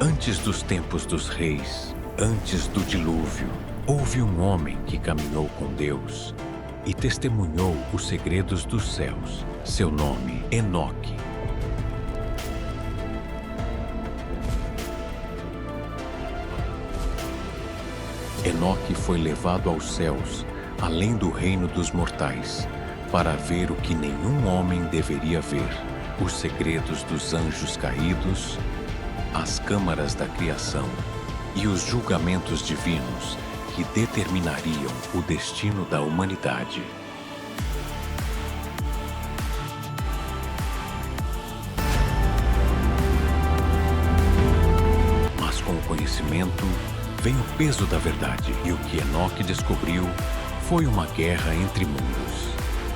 Antes dos tempos dos reis, antes do dilúvio, houve um homem que caminhou com Deus e testemunhou os segredos dos céus. Seu nome, Enoque. Enoque foi levado aos céus, além do reino dos mortais, para ver o que nenhum homem deveria ver: os segredos dos anjos caídos, as câmaras da criação e os julgamentos divinos que determinariam o destino da humanidade. Mas com o conhecimento vem o peso da verdade, e o que Enoque descobriu foi uma guerra entre mundos,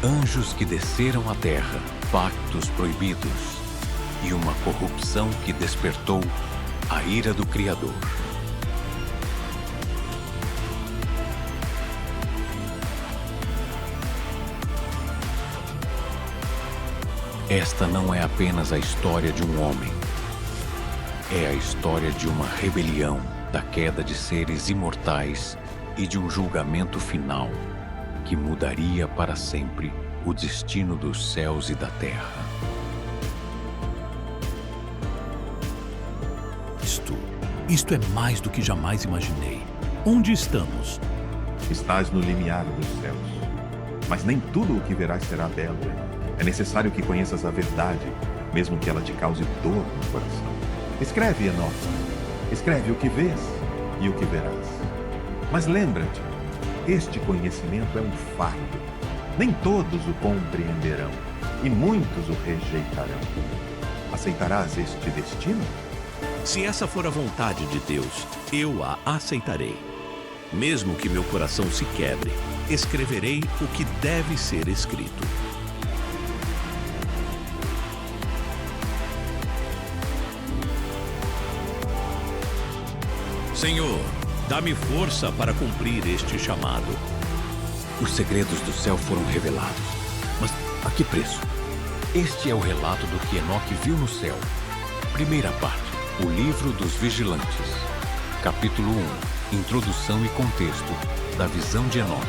anjos que desceram à terra, pactos proibidos e uma corrupção que despertou a ira do Criador. Esta não é apenas a história de um homem. É a história de uma rebelião, da queda de seres imortais e de um julgamento final que mudaria para sempre o destino dos céus e da terra. Isto é mais do que jamais imaginei. Onde estamos? Estás no limiar dos céus. Mas nem tudo o que verás será belo. É necessário que conheças a verdade, mesmo que ela te cause dor no coração. Escreve, Enoque. Escreve o que vês e o que verás. Mas lembra-te, este conhecimento é um fardo. Nem todos o compreenderão, e muitos o rejeitarão. Aceitarás este destino? Se essa for a vontade de Deus, eu a aceitarei. Mesmo que meu coração se quebre, escreverei o que deve ser escrito. Senhor, dá-me força para cumprir este chamado. Os segredos do céu foram revelados. Mas a que preço? Este é o relato do que Enoque viu no céu. Primeira parte. O Livro dos Vigilantes. Capítulo 1. Introdução e contexto da visão de Enoque.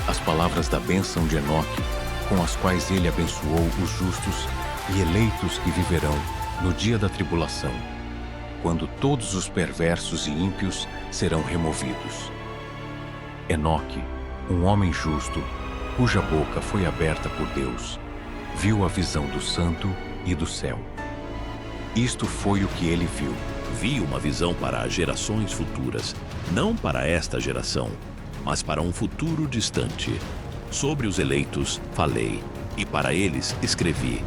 As palavras da bênção de Enoque, com as quais ele abençoou os justos e eleitos que viverão no dia da tribulação, quando todos os perversos e ímpios serão removidos. Enoque, um homem justo, cuja boca foi aberta por Deus, viu a visão do santo e do céu. Isto foi o que ele viu. Vi uma visão para as gerações futuras, não para esta geração, mas para um futuro distante. Sobre os eleitos falei, e para eles escrevi: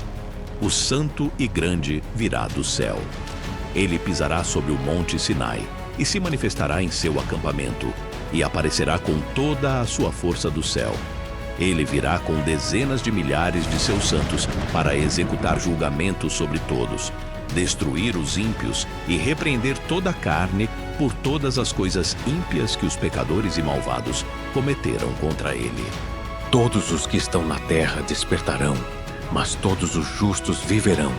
o santo e grande virá do céu. Ele pisará sobre o monte Sinai e se manifestará em seu acampamento, e aparecerá com toda a sua força do céu. Ele virá com dezenas de milhares de seus santos para executar julgamento sobre todos, destruir os ímpios e repreender toda a carne por todas as coisas ímpias que os pecadores e malvados cometeram contra ele. Todos os que estão na terra despertarão, mas todos os justos viverão,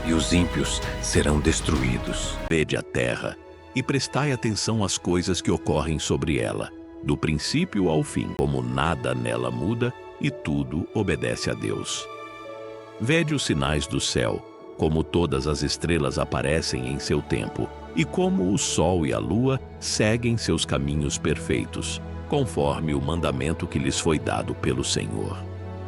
e os ímpios serão destruídos. Vede a terra e prestai atenção às coisas que ocorrem sobre ela, do princípio ao fim, como nada nela muda e tudo obedece a Deus. Vede os sinais do céu, como todas as estrelas aparecem em seu tempo, e como o sol e a lua seguem seus caminhos perfeitos, conforme o mandamento que lhes foi dado pelo Senhor.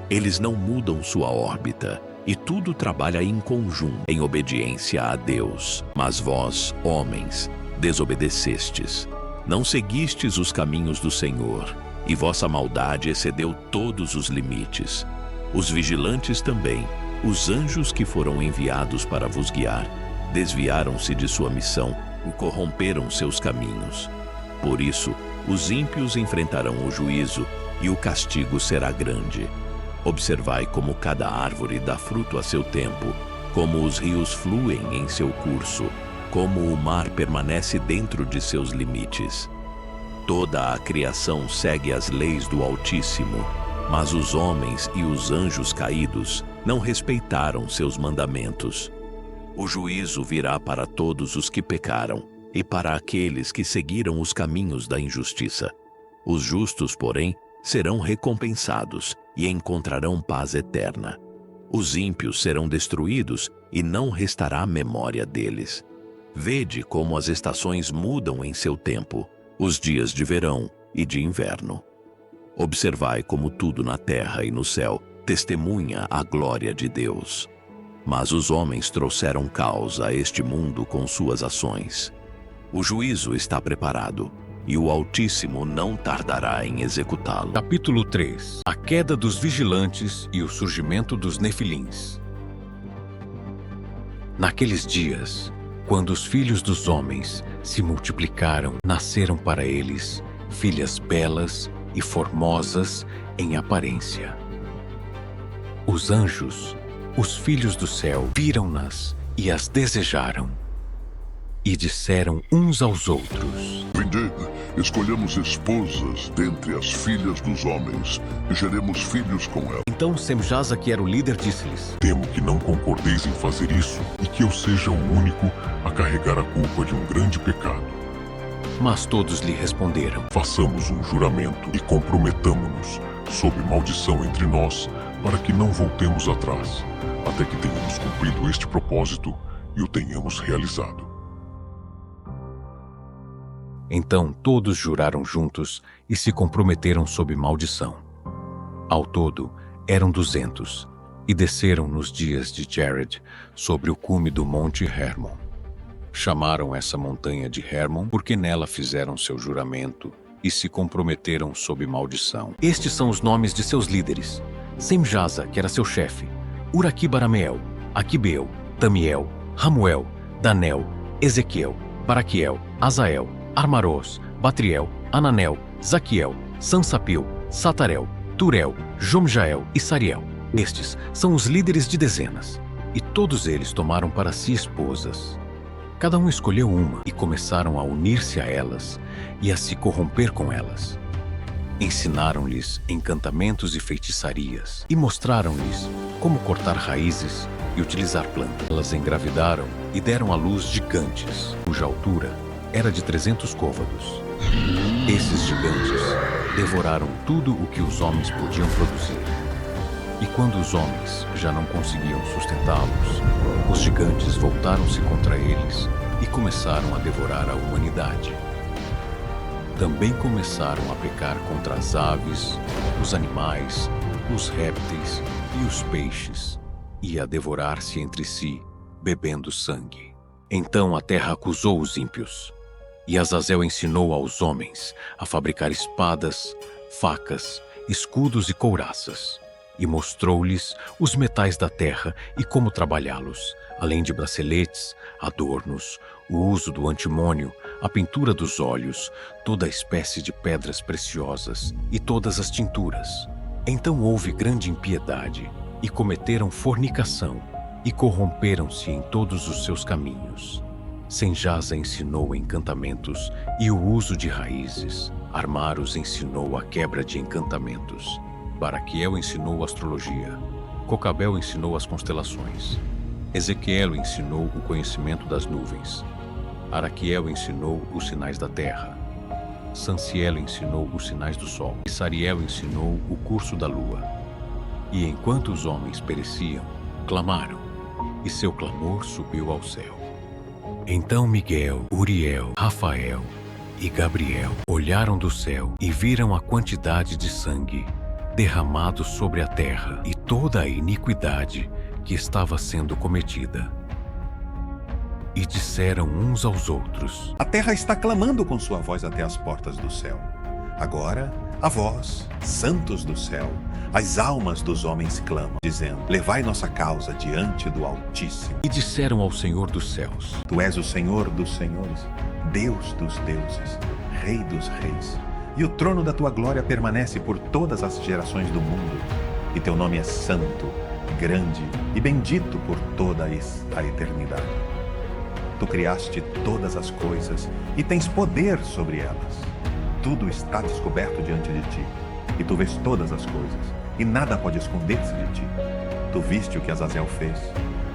Eles não mudam sua órbita, e tudo trabalha em conjunto, em obediência a Deus. Mas vós, homens, desobedecestes. Não seguistes os caminhos do Senhor, e vossa maldade excedeu todos os limites. Os vigilantes também, os anjos que foram enviados para vos guiar, desviaram-se de sua missão e corromperam seus caminhos. Por isso, os ímpios enfrentarão o juízo e o castigo será grande. Observai como cada árvore dá fruto a seu tempo, como os rios fluem em seu curso, como o mar permanece dentro de seus limites. Toda a criação segue as leis do Altíssimo, mas os homens e os anjos caídos não respeitaram seus mandamentos. O juízo virá para todos os que pecaram e para aqueles que seguiram os caminhos da injustiça. Os justos, porém, serão recompensados e encontrarão paz eterna. Os ímpios serão destruídos e não restará memória deles. Vede como as estações mudam em seu tempo, os dias de verão e de inverno. Observai como tudo na terra e no céu testemunha a glória de Deus. Mas os homens trouxeram caos a este mundo com suas ações. O juízo está preparado, e o Altíssimo não tardará em executá-lo. Capítulo 3. A queda dos vigilantes e o surgimento dos nefilins. Naqueles dias, quando os filhos dos homens se multiplicaram, nasceram para eles filhas belas e formosas em aparência. Os anjos, os filhos do céu, viram-nas e as desejaram. E disseram uns aos outros: Vinde, escolhemos esposas dentre as filhas dos homens e geremos filhos com elas. Então Semjaza, que era o líder, disse-lhes: Temo que não concordeis em fazer isso e que eu seja o único a carregar a culpa de um grande pecado. Mas todos lhe responderam: Façamos um juramento e comprometamo-nos, sob maldição entre nós, para que não voltemos atrás, até que tenhamos cumprido este propósito e o tenhamos realizado. Então todos juraram juntos e se comprometeram sob maldição. Ao todo, eram 200, e desceram nos dias de Jared sobre o cume do monte Hermon. Chamaram essa montanha de Hermon porque nela fizeram seu juramento e se comprometeram sob maldição. Estes são os nomes de seus líderes: Semjaza, que era seu chefe, Uraquibarameel, Aquibeu, Tamiel, Ramuel, Danel, Ezequiel, Baraquiel, Azael, Armarós, Batriel, Ananel, Zaquiel, Sansapil, Satarel, Turel, Jomjael e Sariel. Estes são os líderes de dezenas, e todos eles tomaram para si esposas. Cada um escolheu uma e começaram a unir-se a elas e a se corromper com elas. Ensinaram-lhes encantamentos e feitiçarias e mostraram-lhes como cortar raízes e utilizar plantas. Elas engravidaram e deram à luz gigantes, cuja altura era de 300 côvados. Esses gigantes devoraram tudo o que os homens podiam produzir. E quando os homens já não conseguiam sustentá-los, os gigantes voltaram-se contra eles e começaram a devorar a humanidade. Também começaram a pecar contra as aves, os animais, os répteis e os peixes, e a devorar-se entre si, bebendo sangue. Então a terra acusou os ímpios. E Azazel ensinou aos homens a fabricar espadas, facas, escudos e couraças, e mostrou-lhes os metais da terra e como trabalhá-los, além de braceletes, adornos, o uso do antimônio, a pintura dos olhos, toda a espécie de pedras preciosas e todas as tinturas. Então houve grande impiedade, e cometeram fornicação, e corromperam-se em todos os seus caminhos. Semjaza ensinou encantamentos e o uso de raízes. Armaros ensinou a quebra de encantamentos. Baraquiel ensinou astrologia. Cocabel ensinou as constelações. Ezequiel ensinou o conhecimento das nuvens. Araquiel ensinou os sinais da terra. Sanciel ensinou os sinais do sol. E Sariel ensinou o curso da lua. E enquanto os homens pereciam, clamaram, e seu clamor subiu ao céu. Então Miguel, Uriel, Rafael e Gabriel olharam do céu e viram a quantidade de sangue derramado sobre a terra e toda a iniquidade que estava sendo cometida. E disseram uns aos outros: A terra está clamando com sua voz até as portas do céu. Agora, a vós, santos do céu, as almas dos homens clamam, dizendo: Levai nossa causa diante do Altíssimo. E disseram ao Senhor dos céus: Tu és o Senhor dos senhores, Deus dos deuses, Rei dos reis. E o trono da tua glória permanece por todas as gerações do mundo. E teu nome é santo, grande e bendito por toda a eternidade. Tu criaste todas as coisas e tens poder sobre elas. Tudo está descoberto diante de ti, e tu vês todas as coisas, e nada pode esconder-se de ti. Tu viste o que Azazel fez,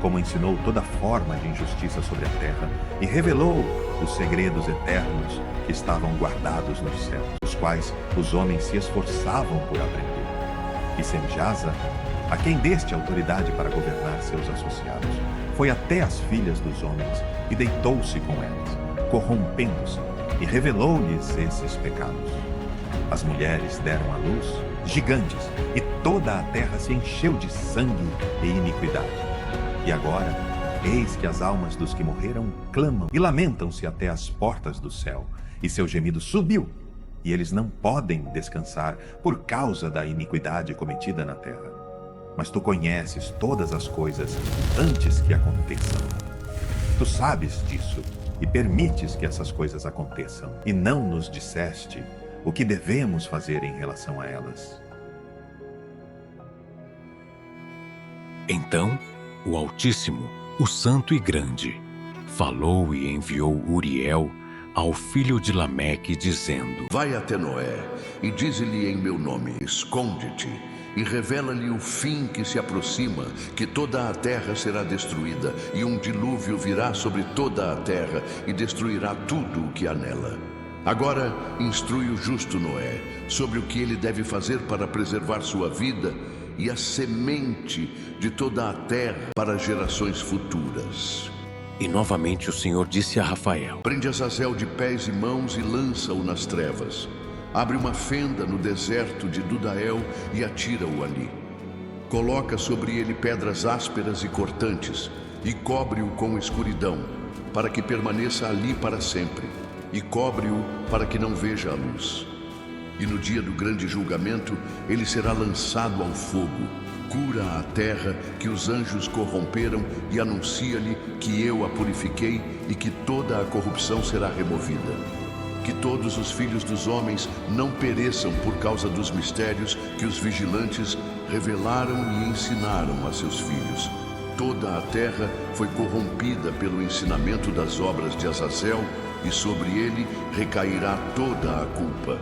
como ensinou toda forma de injustiça sobre a terra e revelou os segredos eternos que estavam guardados nos céus, os quais os homens se esforçavam por aprender. E Semjasa, a quem deste autoridade para governar seus associados, foi até as filhas dos homens e deitou-se com elas, corrompendo-se, e revelou-lhes esses pecados. As mulheres deram à luz gigantes, e toda a terra se encheu de sangue e iniquidade. E agora, eis que as almas dos que morreram clamam e lamentam-se até as portas do céu, e seu gemido subiu, e eles não podem descansar por causa da iniquidade cometida na terra. Mas tu conheces todas as coisas antes que aconteçam. Tu sabes disso e permites que essas coisas aconteçam, e não nos disseste o que devemos fazer em relação a elas. Então, o Altíssimo, o Santo e Grande, falou e enviou Uriel ao filho de Lameque, dizendo: Vai até Noé e dize-lhe em meu nome: esconde-te, e revela-lhe o fim que se aproxima, que toda a terra será destruída, e um dilúvio virá sobre toda a terra e destruirá tudo o que há nela. Agora instrui o justo Noé sobre o que ele deve fazer para preservar sua vida e a semente de toda a terra para gerações futuras. E novamente o Senhor disse a Rafael: Prende Azazel de pés e mãos e lança-o nas trevas. Abre uma fenda no deserto de Dudael e atira-o ali. Coloca sobre ele pedras ásperas e cortantes e cobre-o com escuridão, para que permaneça ali para sempre, e cobre-o para que não veja a luz. E no dia do grande julgamento, ele será lançado ao fogo. Cura a terra que os anjos corromperam e anuncia-lhe que eu a purifiquei e que toda a corrupção será removida. Que todos os filhos dos homens não pereçam por causa dos mistérios que os vigilantes revelaram e ensinaram a seus filhos. Toda a terra foi corrompida pelo ensinamento das obras de Azazel, e sobre ele recairá toda a culpa.